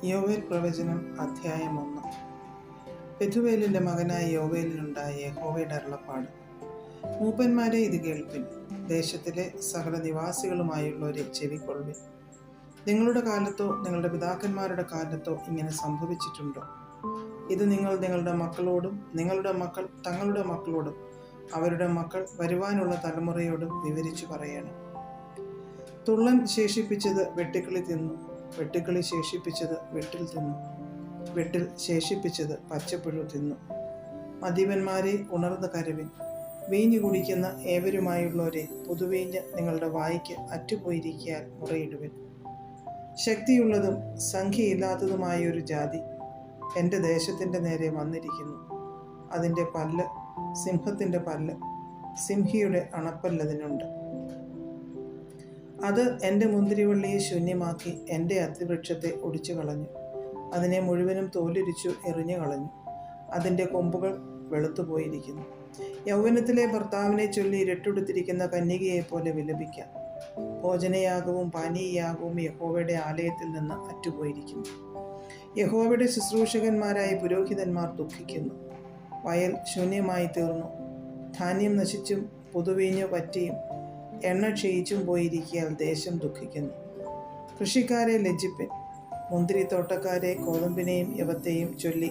യോവേൽ പ്രവചനം അധ്യായം 1. പെഥുവേലിന്റെ മകനായ യോവേലിനുണ്ടായ യഹോവയുടെ അരുളപ്പാട്. മൂപ്പന്മാരെ ഇത് കേൾപ്പിൻ, ദേശത്തിലെ സകല നിവാസികളുമായുള്ളവരെ ചെവിക്കൊള്ളുവിൻ. നിങ്ങളുടെ കാലത്തോ നിങ്ങളുടെ പിതാക്കന്മാരുടെ കാലത്തോ ഇങ്ങനെ സംഭവിച്ചിട്ടുണ്ടോ? ഇത് നിങ്ങൾ നിങ്ങളുടെ മക്കളോടും നിങ്ങളുടെ മക്കൾ തങ്ങളുടെ മക്കളോടും അവരുടെ മക്കൾ വരുവാനുള്ള തലമുറയോടും വിവരിച്ചു പറയണം. തുള്ളൻ ശേഷിപ്പിച്ചത് വെട്ടുക്കിളി തിന്നു, വെട്ടുക്കിളി ശേഷിപ്പിച്ചത് വെട്ടിൽ തിന്നു, വെട്ടിൽ ശേഷിപ്പിച്ചത് പച്ചപ്പുഴു തിന്നു. മദ്യപന്മാരെ ഉണർന്ന് കരവിൻ, വീഞ്ഞു കുടിക്കുന്ന ഏവരുമായുള്ളവരെ പുതുവീഞ്ഞ് നിങ്ങളുടെ വായ്ക്ക് അറ്റുപോയിരിക്കാൻ മുറയിടുവിൻ. ശക്തിയുള്ളതും സംഖ്യയില്ലാത്തതുമായൊരു ജാതി എൻ്റെ ദേശത്തിൻ്റെ നേരെ വന്നിരിക്കുന്നു. അതിൻ്റെ പല്ല് സിംഹത്തിൻ്റെ പല്ല്, സിംഹിയുടെ അണപ്പല്ലതിനുണ്ട്. അത് എൻ്റെ മുന്തിരിവള്ളിയെ ശൂന്യമാക്കി എൻ്റെ അത്തിവൃക്ഷത്തെ ഒടിച്ചു കളഞ്ഞു. അതിനെ മുഴുവനും തോലുരിച്ചു എറിഞ്ഞു കളഞ്ഞു. അതിൻ്റെ കൊമ്പുകൾ വെളുത്തുപോയിരിക്കുന്നു. യൗവനത്തിലെ ഭർത്താവിനെ ചൊല്ലി ഇരട്ടുടുത്തിരിക്കുന്ന കന്യകയെപ്പോലെ വിലപിക്കാം. ഭോജനയാഗവും പാനീയയാഗവും യഹോവയുടെ ആലയത്തിൽ നിന്ന് അറ്റുപോയിരിക്കുന്നു. യഹോവയുടെ ശുശ്രൂഷകന്മാരായ പുരോഹിതന്മാർ ദുഃഖിക്കുന്നു. വയൽ ശൂന്യമായി തീർന്നു, ധാന്യം നശിച്ചും പുതുവീഞ്ഞ് വറ്റിയും എണ്ണ ക്ഷയിച്ചും പോയിരിക്കിയാൽ ദേശം ദുഃഖിക്കുന്നു. കൃഷിക്കാരെ ലജ്ജിപ്പിൻ, മുന്തിരിത്തോട്ടക്കാരെ കോതമ്പിനെയും യവത്തെയും ചൊല്ലി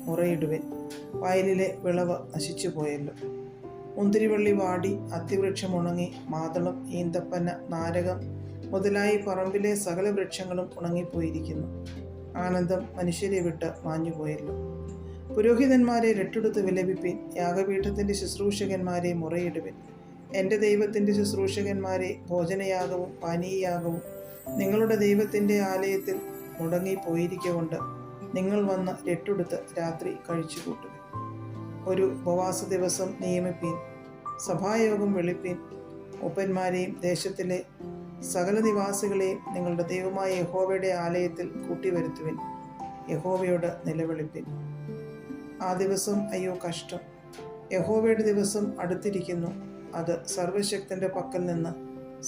മുറയിടുവിൻ. വയലിലെ വിളവ് നശിച്ചുപോയല്ലോ. മുന്തിരിവള്ളി വാടി, അത്തിവൃക്ഷം ഉണങ്ങി, മാതളം, ഈന്തപ്പന, നാരകം മുതലായി പറമ്പിലെ സകല വൃക്ഷങ്ങളും ഉണങ്ങിപ്പോയിരിക്കുന്നു. ആനന്ദം മനുഷ്യരെ വിട്ട് മാഞ്ഞുപോയല്ലോ. പുരോഹിതന്മാരെ രട്ടെടുത്ത് വിലപിപ്പിൻ, യാഗപീഠത്തിൻ്റെ ശുശ്രൂഷകന്മാരെ മുറയിടുവിൻ. എൻ്റെ ദൈവത്തിൻ്റെ ശുശ്രൂഷകന്മാരെ, ഭോജനയാഗവും പാനീയയാഗവും നിങ്ങളുടെ ദൈവത്തിൻ്റെ ആലയത്തിൽ മുടങ്ങിപ്പോയിരിക്കൊണ്ട് നിങ്ങൾ വന്ന് രട്ടെടുത്ത് രാത്രി കഴിച്ചു കൂട്ടുവിൻ. ഒരു ഉപവാസ ദിവസം നിയമിപ്പീൻ, സഭായോഗം വിളിപ്പീൻ. മൂപ്പന്മാരെയും ദേശത്തിലെ സകല നിവാസികളെയും നിങ്ങളുടെ ദൈവമായ യഹോവയുടെ ആലയത്തിൽ കൂട്ടിവരുത്തുവിൻ. യഹോവയോട് നിലവിളിപ്പിൻ. ആ ദിവസം അയ്യോ കഷ്ടം! യഹോവയുടെ ദിവസം അടുത്തിരിക്കുന്നു. അത് സർവശക്തൻ്റെ പക്കൽ നിന്ന്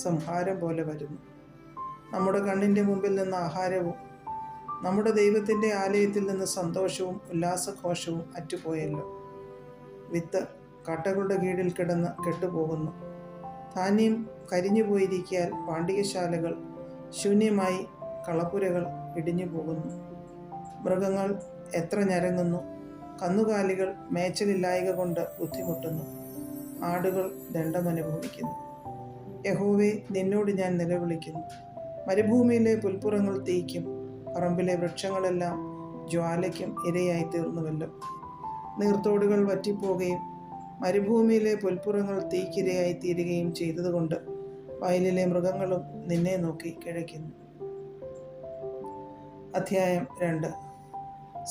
സംഹാരം പോലെ വരുന്നു. നമ്മുടെ കണ്ണിൻ്റെ മുമ്പിൽ നിന്ന് ആഹാരവും നമ്മുടെ ദൈവത്തിൻ്റെ ആലയത്തിൽ നിന്ന് സന്തോഷവും ഉല്ലാസഘോഷവും അറ്റുപോയല്ലോ. വിത്ത് കട്ടകളുടെ കീഴിൽ കിടന്ന് കെട്ടുപോകുന്നു. ധാന്യം കരിഞ്ഞു പോയിരിക്കാൻ പാണ്ടികശാലകൾ ശൂന്യമായി, കളപ്പുരകൾ ഇടിഞ്ഞു പോകുന്നു. മൃഗങ്ങൾ എത്ര ഞരങ്ങുന്നു, കന്നുകാലികൾ മേച്ചലില്ലായ്ക കൊണ്ട് ബുദ്ധിമുട്ടുന്നു, ആടുകൾ ദണ്ഡമനുഭവിക്കുന്നു. യഹോവേ, നിന്നോട് ഞാൻ നിലവിളിക്കുന്നു. മരുഭൂമിയിലെ പുൽപ്പുറങ്ങൾ തീയ്ക്കും പറമ്പിലെ വൃക്ഷങ്ങളെല്ലാം ജ്വാലയ്ക്കും ഇരയായി തീർന്നുവല്ലോ. നീർത്തോടുകൾ വറ്റിപ്പോകുകയും മരുഭൂമിയിലെ പുൽപ്പുറങ്ങൾ തീക്കിരയായി തീരുകയും ചെയ്തതുകൊണ്ട് വയലിലെ മൃഗങ്ങളും നിന്നെ നോക്കി കിഴയ്ക്കുന്നു. അധ്യായം 2.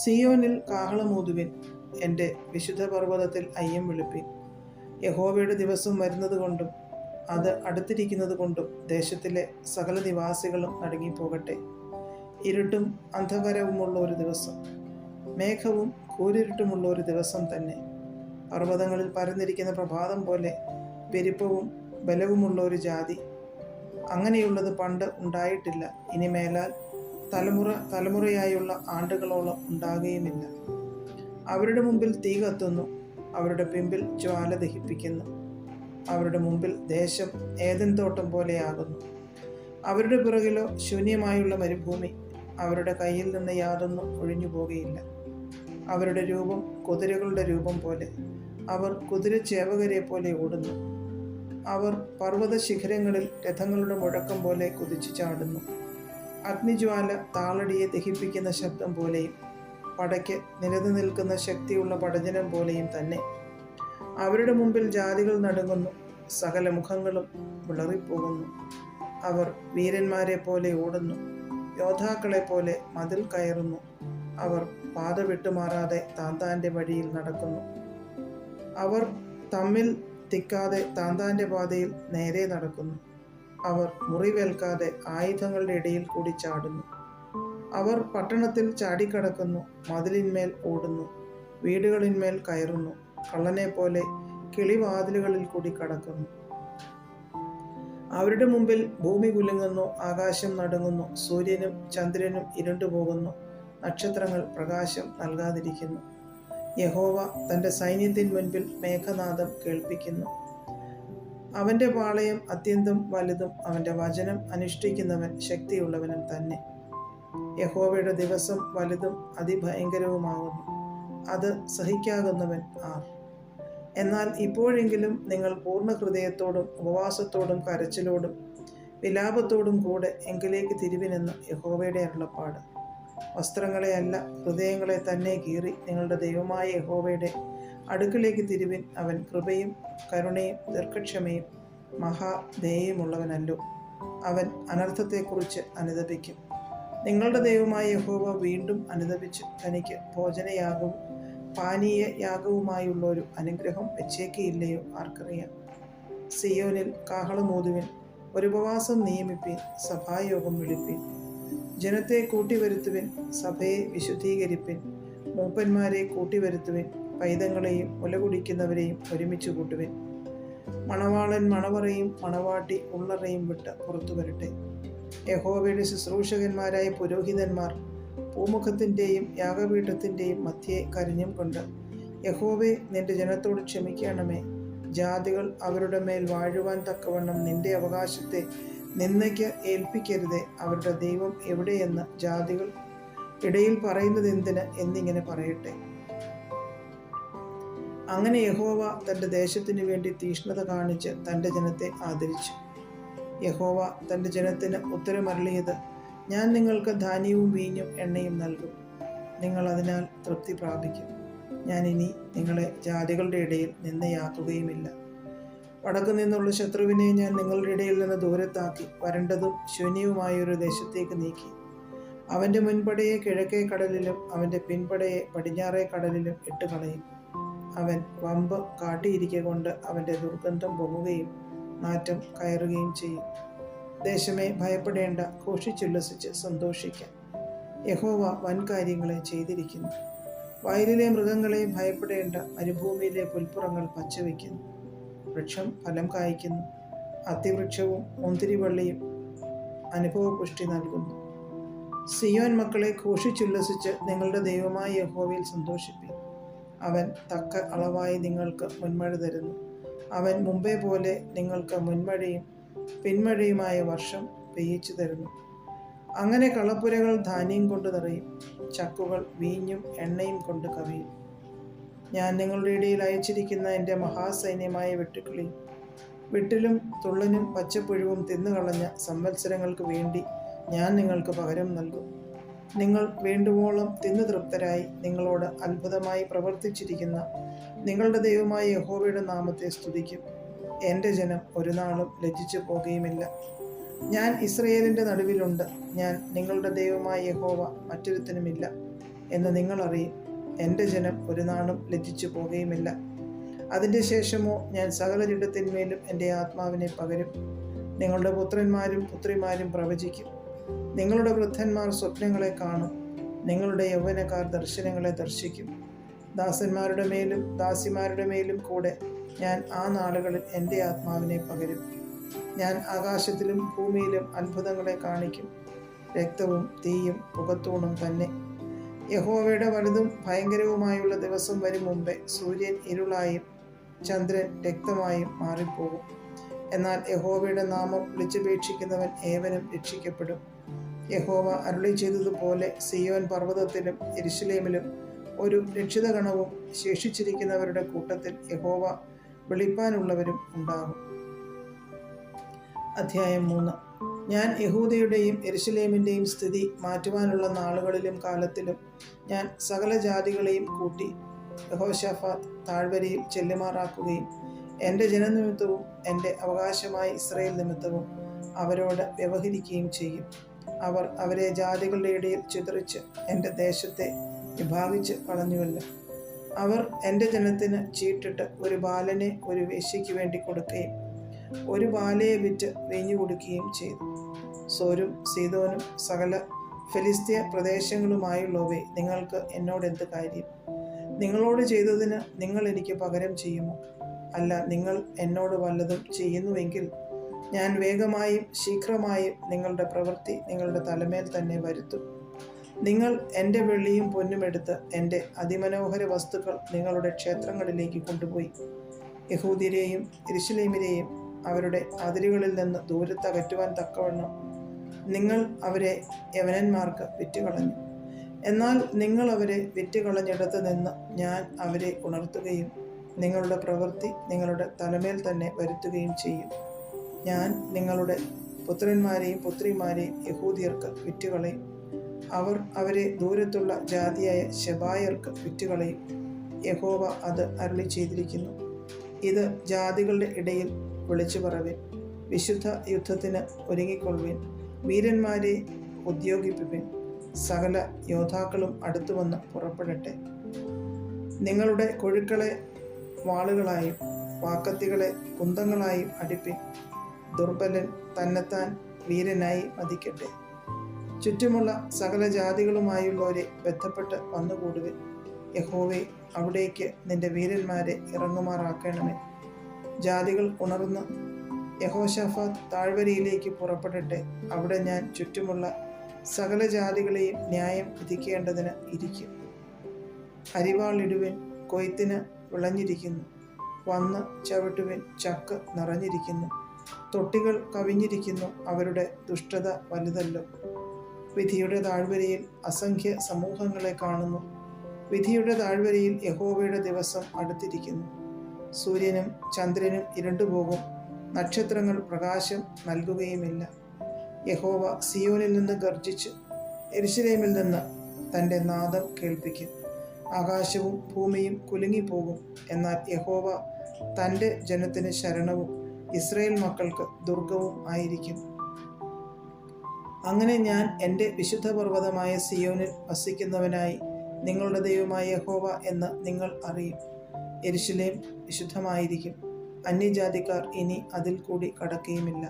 സിയോനിൽ കാഹളമൂതുവിൻ, എൻ്റെ വിശുദ്ധ പർവ്വതത്തിൽ അയ്യം വിളിപ്പിൻ. യഹോവയുടെ ദിവസം വരുന്നത് കൊണ്ടും അത് അടുത്തിരിക്കുന്നത് കൊണ്ടും ദേശത്തിലെ സകല നിവാസികളും നടുങ്ങിപ്പോകട്ടെ. ഇരുട്ടും അന്ധകാരവുമുള്ള ഒരു ദിവസം, മേഘവും കൂരിരുട്ടുമുള്ള ഒരു ദിവസം തന്നെ. പർവ്വതങ്ങളിൽ പരന്നിരിക്കുന്ന പ്രഭാതം പോലെ പെരുപ്പവും ബലവുമുള്ള ഒരു ജാതി, അങ്ങനെയുള്ളത് പണ്ട് ഉണ്ടായിട്ടില്ല, ഇനി മേലാൽ തലമുറയായുള്ള ആണ്ടുകളോളം ഉണ്ടാകുകയുമില്ല. അവരുടെ മുമ്പിൽ തീ കത്തുന്നു, അവരുടെ പിമ്പിൽ ജ്വാല ദഹിപ്പിക്കുന്നു. അവരുടെ മുമ്പിൽ ദേശം ഏദൻ തോട്ടം പോലെയാകുന്നു. അവരുടെ പിറകിലോ ശൂന്യമായുള്ള മരുഭൂമി. അവരുടെ കയ്യിൽ നിന്ന് യാതൊന്നും ഒഴിഞ്ഞു പോകുകയില്ല. അവരുടെ രൂപം കുതിരകളുടെ രൂപം പോലെ, അവർ കുതിരച്ചേവകരെ പോലെ ഓടുന്നു. അവർ പർവ്വത ശിഖരങ്ങളിൽ രഥങ്ങളുടെ മുഴക്കം പോലെ കുതിച്ചു ചാടുന്നു. അഗ്നിജ്വാല താളടിയെ ദഹിപ്പിക്കുന്ന ശബ്ദം പോലെയും പടയ്ക്ക് നിലതു നിൽക്കുന്ന ശക്തിയുള്ള പടജനം പോലെയും തന്നെ. അവരുടെ മുമ്പിൽ ജാതികൾ നടുങ്ങുന്നു, സകല മുഖങ്ങളും വിളറിപ്പോകുന്നു. അവർ വീരന്മാരെ പോലെ ഓടുന്നു, യോദ്ധാക്കളെ പോലെ മതിൽ കയറുന്നു. അവർ പാത വിട്ടുമാറാതെ താന്താൻ്റെ വഴിയിൽ നടക്കുന്നു. അവർ തമ്മിൽ തിക്കാതെ താന്താൻ്റെ പാതയിൽ നേരെ നടക്കുന്നു. അവർ മുറിവേൽക്കാതെ ആയുധങ്ങളുടെ ഇടയിൽ കൂടി ചാടുന്നു. അവർ പട്ടണത്തിൽ ചാടിക്കടക്കുന്നു, മതിലിന്മേൽ ഓടുന്നു, വീടുകളിന്മേൽ കയറുന്നു. കള്ളനെ പോലെ കിളിവാതിലുകളിൽ കൂടി കടക്കുന്നു. അവരുടെ മുമ്പിൽ ഭൂമി കുലുങ്ങുന്നു, ആകാശം നടുങ്ങുന്നു, സൂര്യനും ചന്ദ്രനും ഇരുണ്ടുപോകുന്നു. നക്ഷത്രങ്ങൾ പ്രകാശം നൽകാതിരിക്കുന്നു. യഹോവ തൻ്റെ സൈന്യത്തിന് മുൻപിൽ മേഘനാദം കേൾപ്പിക്കുന്നു. അവൻ്റെ പാളയം അത്യന്തം വലുതും അവൻ്റെ വചനം അനുഷ്ഠിക്കുന്നവൻ ശക്തിയുള്ളവനും തന്നെ. യഹോവയുടെ ദിവസം വലുതും അതിഭയങ്കരവുമാകുന്നു, അത് സഹിക്കാകുന്നവൻ ആർ? എന്നാൽ ഇപ്പോഴെങ്കിലും നിങ്ങൾ പൂർണ്ണ ഹൃദയത്തോടും ഉപവാസത്തോടും കരച്ചിലോടും വിലാപത്തോടും കൂടെ എങ്കിലേക്ക് തിരുവിനെന്ന് യഹോവയുടെ അരുളപ്പാട്. വസ്ത്രങ്ങളെയല്ല, ഹൃദയങ്ങളെ തന്നെ കീറി നിങ്ങളുടെ ദൈവമായ യഹോവയുടെ അടുക്കിലേക്ക് തിരുവിൻ. അവൻ കൃപയും കരുണയും ദീർഘക്ഷമയും മഹാദയയുമുള്ളവനല്ലോ. അവൻ അനർത്ഥത്തെക്കുറിച്ച് അനുതപിക്കും. നിങ്ങളുടെ ദൈവമായ യഹോവ വീണ്ടും അനുതപിച്ച് തനിക്ക് ഭോജനയാഗവും പാനീയ യാഗവുമായുള്ള ഒരു അനുഗ്രഹം വെച്ചേക്കില്ലയോ ആർക്കറിയാം. സിയോനിൽ കാഹളമൂതുവിൻ, ഒരു ഉപവാസം നിയമിപ്പിൻ, സഭായോഗം വിളിപ്പിൻ. ജനത്തെ കൂട്ടിവരുത്തുവിൻ, സഭയെ വിശുദ്ധീകരിപ്പിൻ. മൂപ്പന്മാരെ കൂട്ടിവരുത്തുവിൻ, പൈതങ്ങളെയും മുലകുടിക്കുന്നവരെയും ഒരുമിച്ച് കൂട്ടുവിൻ. മണവാളൻ മണവറയും മണവാട്ടി ഉള്ളറയും വിട്ട് പുറത്തു വരട്ടെ. യഹോവയുടെ ശുശ്രൂഷകന്മാരായ പുരോഹിതന്മാർ പൂമുഖത്തിൻ്റെയും യാഗപീഠത്തിൻ്റെയും മധ്യേ കരഞ്ഞും കൊണ്ട്, യഹോവേ, നിന്റെ ജനത്തോട് ക്ഷമിക്കണമേ. ജാതികൾ അവരുടെ മേൽ വാഴുവാൻ തക്കവണ്ണം നിന്റെ അവകാശത്തെ നിന്ദയ്ക്ക് ഏൽപ്പിക്കരുതേ. അവരുടെ ദൈവം എവിടെയെന്ന് ജാതികൾ ഇടയിൽ പറയുന്നത് എന്തിന് എന്നിങ്ങനെ പറയട്ടെ. അങ്ങനെ യഹോവ തൻ്റെ ദേശത്തിനു വേണ്ടി തീഷ്ണത കാണിച്ച് തൻ്റെ ജനത്തെ ആദരിച്ചു. യഹോവ തൻ്റെ ജനത്തിന് ഉത്തരമരുളിയത്, ഞാൻ നിങ്ങൾക്ക് ധാന്യവും വീഞ്ഞും എണ്ണയും നൽകും, നിങ്ങൾ അതിനാൽ തൃപ്തി പ്രാപിക്കും. ഞാൻ ഇനി നിങ്ങളെ ജാതികളുടെ ഇടയിൽ നിന്നയാക്കുകയുമില്ല. വടക്കു നിന്നുള്ള ശത്രുവിനെ ഞാൻ നിങ്ങളുടെ ഇടയിൽ നിന്ന് ദൂരത്താക്കി വരണ്ടതും ശൂന്യവുമായൊരു ദേശത്തേക്ക് നീക്കി. അവൻ്റെ മുൻപടയെ കിഴക്കേ കടലിലും അവൻ്റെ പിൻപടയെ പടിഞ്ഞാറേ കടലിലും ഇട്ടുകളയും. അവൻ വമ്പ് കാട്ടിയിരിക്കെ കൊണ്ട് അവൻ്റെ ദുർഗന്ധം പൊങ്ങുകയും നാറ്റം കയറുകയും ചെയ്യും. ദേശമേ, ഭയപ്പെടേണ്ട, ഘോഷിച്ചുല്ലസിച്ച് സന്തോഷിക്കാം. യഹോവ വൻകാര്യങ്ങളെ ചെയ്തിരിക്കുന്നു. വയലിലെ മൃഗങ്ങളെ ഭയപ്പെടേണ്ട, മരുഭൂമിയിലെ പുൽപ്പുറങ്ങൾ പച്ചവയ്ക്കുന്നു. വൃക്ഷം ഫലം കായ്ക്കുന്നു, അത്തിവൃക്ഷവും മുന്തിരിവള്ളിയും അനുഭവപുഷ്ടി നൽകുന്നു. സിയോൻ മക്കളെ ഘോഷിച്ചുല്ലസിച്ച് നിങ്ങളുടെ ദൈവമായ യഹോവയിൽ സന്തോഷിപ്പിൻ. അവൻ തക്ക അളവായി നിങ്ങൾക്ക് മുൻമഴ തരുന്നു. അവൻ മുമ്പേ പോലെ നിങ്ങൾക്ക് മുൻമഴയും പിന്മഴയുമായ വർഷം പെയ്യിച്ചു തരുന്നു. അങ്ങനെ കളപ്പുരകൾ ധാന്യം കൊണ്ട് നിറയും, ചക്കുകൾ വീഞ്ഞും എണ്ണയും കൊണ്ട് കവിയും. ഞാൻ നിങ്ങളുടെ ഇടയിൽ അയച്ചിരിക്കുന്ന എൻ്റെ മഹാസൈന്യമായ വെട്ടുക്കിളിയും വിട്ടിലും തുള്ളനും പച്ചപ്പുഴുവും തിന്നുകളഞ്ഞ സംവത്സരങ്ങൾക്ക് വേണ്ടി ഞാൻ നിങ്ങൾക്ക് പകരം നൽകും. നിങ്ങൾ വേണ്ടുവോളം തിന്നു തൃപ്തരായി നിങ്ങളോട് അത്ഭുതമായി പ്രവർത്തിച്ചിരിക്കുന്ന നിങ്ങളുടെ ദൈവമായ യഹോവയുടെ നാമത്തെ സ്തുതിക്കും. എൻ്റെ ജനം ഒരു നാളും ലജ്ജിച്ചു പോകുകയുമില്ല. ഞാൻ ഇസ്രയേലിൻ്റെ നടുവിലുണ്ട്. ഞാൻ നിങ്ങളുടെ ദൈവമായ യഹോവ, മറ്റൊരുത്തനുമില്ല എന്ന് നിങ്ങൾ അറിയും. എൻ്റെ ജനം ഒരു നാളും ലജ്ജിച്ചു പോകുകയുമില്ല. അതിൻ്റെ ശേഷമോ ഞാൻ സകല ജഡത്തിന്മേലും എൻ്റെ ആത്മാവിനെ പകരും. നിങ്ങളുടെ പുത്രന്മാരും പുത്രിമാരും പ്രവചിക്കും. നിങ്ങളുടെ വൃദ്ധന്മാർ സ്വപ്നങ്ങളെ കാണും. നിങ്ങളുടെ യൗവനക്കാർ ദർശനങ്ങളെ ദർശിക്കും. ദാസന്മാരുടെ മേലും ദാസിമാരുടെ മേലും കൂടെ ഞാൻ ആ നാളുകളിൽ എൻ്റെ ആത്മാവിനെ പകരും. ഞാൻ ആകാശത്തിലും ഭൂമിയിലും അത്ഭുതങ്ങളെ കാണിക്കും. രക്തവും തീയും പുകത്തൂണും തന്നെ. യഹോവയുടെ വലുതും ഭയങ്കരവുമായുള്ള ദിവസം വരും മുമ്പേ സൂര്യൻ ഇരുളായും ചന്ദ്രൻ രക്തമായും മാറിപ്പോകും. എന്നാൽ യഹോവയുടെ നാമം വിളിച്ചപേക്ഷിക്കുന്നവൻ ഏവനും രക്ഷിക്കപ്പെടും. യഹോവ അരുളി ചെയ്തതുപോലെ സിയോൻ പർവ്വതത്തിലും യെരൂശലേമിലും ഒരു രക്ഷിതഗണവും ശേഷിച്ചിരിക്കുന്നവരുടെ കൂട്ടത്തിൽ യഹോവ വിളിപ്പാനുള്ളവരും ഉണ്ടാകും. അധ്യായം 3. ഞാൻ യഹൂദയുടെയും യെരൂശലേമിൻ്റെയും സ്ഥിതി മാറ്റുവാനുള്ള നാളുകളിലും കാലത്തിലും ഞാൻ സകല ജാതികളെയും കൂട്ടി യഹോശാഫാത്ത് താഴ്വരയിൽ ചെല്ലുമാറാക്കുകയും എൻ്റെ ജനനിമിത്തവും എൻ്റെ അവകാശമായ ഇസ്രായേൽ നിമിത്തവും അവരോട് വ്യവഹരിക്കുകയും ചെയ്യും. അവർ അവരെ ജാതികളുടെ ഇടയിൽ ചിതറിച്ച് എൻ്റെ ദേശത്തെ വിഭാഗിച്ച് കളഞ്ഞുവല്ലോ. അവർ എൻ്റെ ജനത്തിന് ചീട്ടിട്ട് ഒരു ബാലനെ ഒരു വേശ്യയ്ക്ക് വേണ്ടി കൊടുക്കുകയും ഒരു ബാലയെ വിറ്റ് വീഞ്ഞു കൊടുക്കുകയും ചെയ്തു. സോരും സീദോനും സകല ഫെലിസ്ത്യ പ്രദേശങ്ങളുമായുള്ളവേ, നിങ്ങൾക്ക് എന്നോട് എന്ത് കാര്യം? നിങ്ങളോട് ചെയ്തതിന് നിങ്ങൾ എനിക്ക് പകരം ചെയ്യുമോ? അല്ല, നിങ്ങൾ എന്നോട് വല്ലതും ചെയ്യുന്നുവെങ്കിൽ ഞാൻ വേഗമായും ശീഘ്രമായും നിങ്ങളുടെ പ്രവൃത്തി നിങ്ങളുടെ തലമേൽ തന്നെ വരുത്തും. നിങ്ങൾ എൻ്റെ വെള്ളിയും പൊന്നും എടുത്ത് എൻ്റെ അതിമനോഹര വസ്തുക്കൾ നിങ്ങളുടെ ക്ഷേത്രങ്ങളിലേക്ക് കൊണ്ടുപോയി യഹൂദ്യരെയും യെരൂശലേമിനെയും അവരുടെ അതിരുകളിൽ നിന്ന് ദൂരത്തകറ്റുവാൻ തക്കവണ്ണം നിങ്ങൾ അവരെ യവനന്മാർക്ക് വിറ്റുകളഞ്ഞു. എന്നാൽ നിങ്ങൾ അവരെ വിറ്റുകളഞ്ഞിടത്ത് നിന്ന് ഞാൻ അവരെ ഉണർത്തുകയും നിങ്ങളുടെ പ്രവൃത്തി നിങ്ങളുടെ തലമേൽ തന്നെ വരുത്തുകയും ചെയ്യും. ഞാൻ നിങ്ങളുടെ പുത്രന്മാരെയും പുത്രിമാരെയും യഹൂദിയർക്ക് വിറ്റുകളയും. അവർ അവരെ ദൂരത്തുള്ള ജാതിയായ ശെബായർക്ക് വിറ്റുകളയും. യഹോവ അത് അരുളി ചെയ്തിരിക്കുന്നു. ഇത് ജാതികളുടെ ഇടയിൽ വിളിച്ചു പറവിൻ. വിശുദ്ധ യുദ്ധത്തിന് ഒരുങ്ങിക്കൊള്ളുവിൻ. വീരന്മാരെ ഉദ്യോഗിപ്പിപ്പിൻ. സകല യോദ്ധാക്കളും അടുത്തുവന്ന് പുറപ്പെടട്ടെ. നിങ്ങളുടെ കൊഴുക്കളെ വാളുകളായും വാക്കത്തികളെ കുന്തങ്ങളായും അടിപ്പിൻ. ദുർബലൻ തന്നെത്താൻ വീരനായി മതിക്കട്ടെ. ചുറ്റുമുള്ള സകല ജാതികളുമായുള്ളവരെ ബന്ധപ്പെട്ട് വന്നുകൂടുവിൻ. യഹോവേ, അവിടേക്ക് നിന്റെ വീരന്മാരെ ഇറങ്ങുമാറാക്കണമേ. ജാതികൾ ഉണർന്ന് യഹോശാഫാത്ത് താഴ്വരയിലേക്ക് പുറപ്പെടട്ടെ. അവിടെ ഞാൻ ചുറ്റുമുള്ള സകല ജാതികളെയും ന്യായം വിധിക്കേണ്ടതിന് ഇരിക്കും. അരിവാളിടുവിൻ, കൊയ്ത്തിന് വിളഞ്ഞിരിക്കുന്നു. വന്ന് ചവിട്ടുവിൻ, ചക്ക് നിറഞ്ഞിരിക്കുന്നു. തൊട്ടികൾ കവിഞ്ഞിരിക്കുന്നു, അവരുടെ ദുഷ്ടത വലുതല്ലോ. വിധിയുടെ താഴ്വരയിൽ അസംഖ്യ സമൂഹങ്ങളെ കാണുന്നു. വിധിയുടെ താഴ്വരയിൽ യഹോവയുടെ ദിവസം അടുത്തിരിക്കുന്നു. സൂര്യനും ചന്ദ്രനും ഇരുണ്ടുപോകും, നക്ഷത്രങ്ങൾ പ്രകാശം നൽകുകയുമില്ല. യഹോവ സിയോനിൽ നിന്ന് ഗർജിച്ച് യെരൂശലേമിൽ നിന്ന് തൻ്റെ നാദം കേൾപ്പിക്കും. ആകാശവും ഭൂമിയും കുലുങ്ങിപ്പോകും. എന്നാൽ യഹോവ തൻ്റെ ജനത്തിന് ശരണവും ഇസ്രായേൽ മക്കൾക്ക് ദുർഗവും ആയിരിക്കും. അങ്ങനെ ഞാൻ എൻ്റെ വിശുദ്ധ പർവ്വതമായ സിയോനിൽ വസിക്കുന്നവനായി നിങ്ങളുടെ ദൈവമായ യഹോവ എന്ന് നിങ്ങൾ അറിയും. യെരൂശലേം വിശുദ്ധമായിരിക്കും. അന്യജാതിക്കാർ ഇനി അതിൽ കൂടി കടക്കുകയുമില്ല.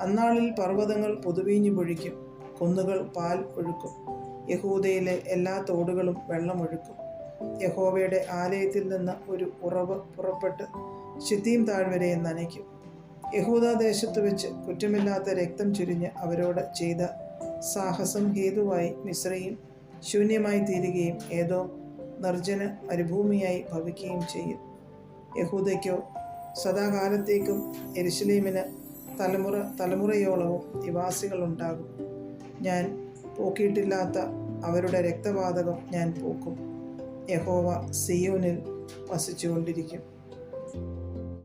അന്നാളിൽ പർവ്വതങ്ങൾ പുതുവീഞ്ഞു പൊഴിക്കും, കുന്നുകൾ പാൽ ഒഴുക്കും, യഹൂദയിലെ എല്ലാ തോടുകളും വെള്ളമൊഴുക്കും. യഹോവയുടെ ആലയത്തിൽ നിന്ന് ഒരു ഉറവ് പുറപ്പെട്ട് ശിത്തീം താഴ്വരയെ നനയ്ക്കും. യഹൂദാദേശത്ത് വെച്ച് കുറ്റമില്ലാത്ത രക്തം ചുരിഞ്ഞ് അവരോട് ചെയ്ത സാഹസം ഹേതുവായി മിസ്രയീം ശൂന്യമായി തീരുകയും ഏദോം നിർജ്ജന മരുഭൂമിയായി ഭവിക്കുകയും ചെയ്യും. യഹൂദയ്ക്കോ സദാകാലത്തേക്കും യെരൂശലേമിന് തലമുറയോളവും നിവാസികളുണ്ടാകും. ഞാൻ പോക്കിയിട്ടില്ലാത്ത അവരുടെ രക്തപാതകം ഞാൻ പോക്കും. യഹോവ സിയോനിൽ വസിച്ചുകൊണ്ടിരിക്കും.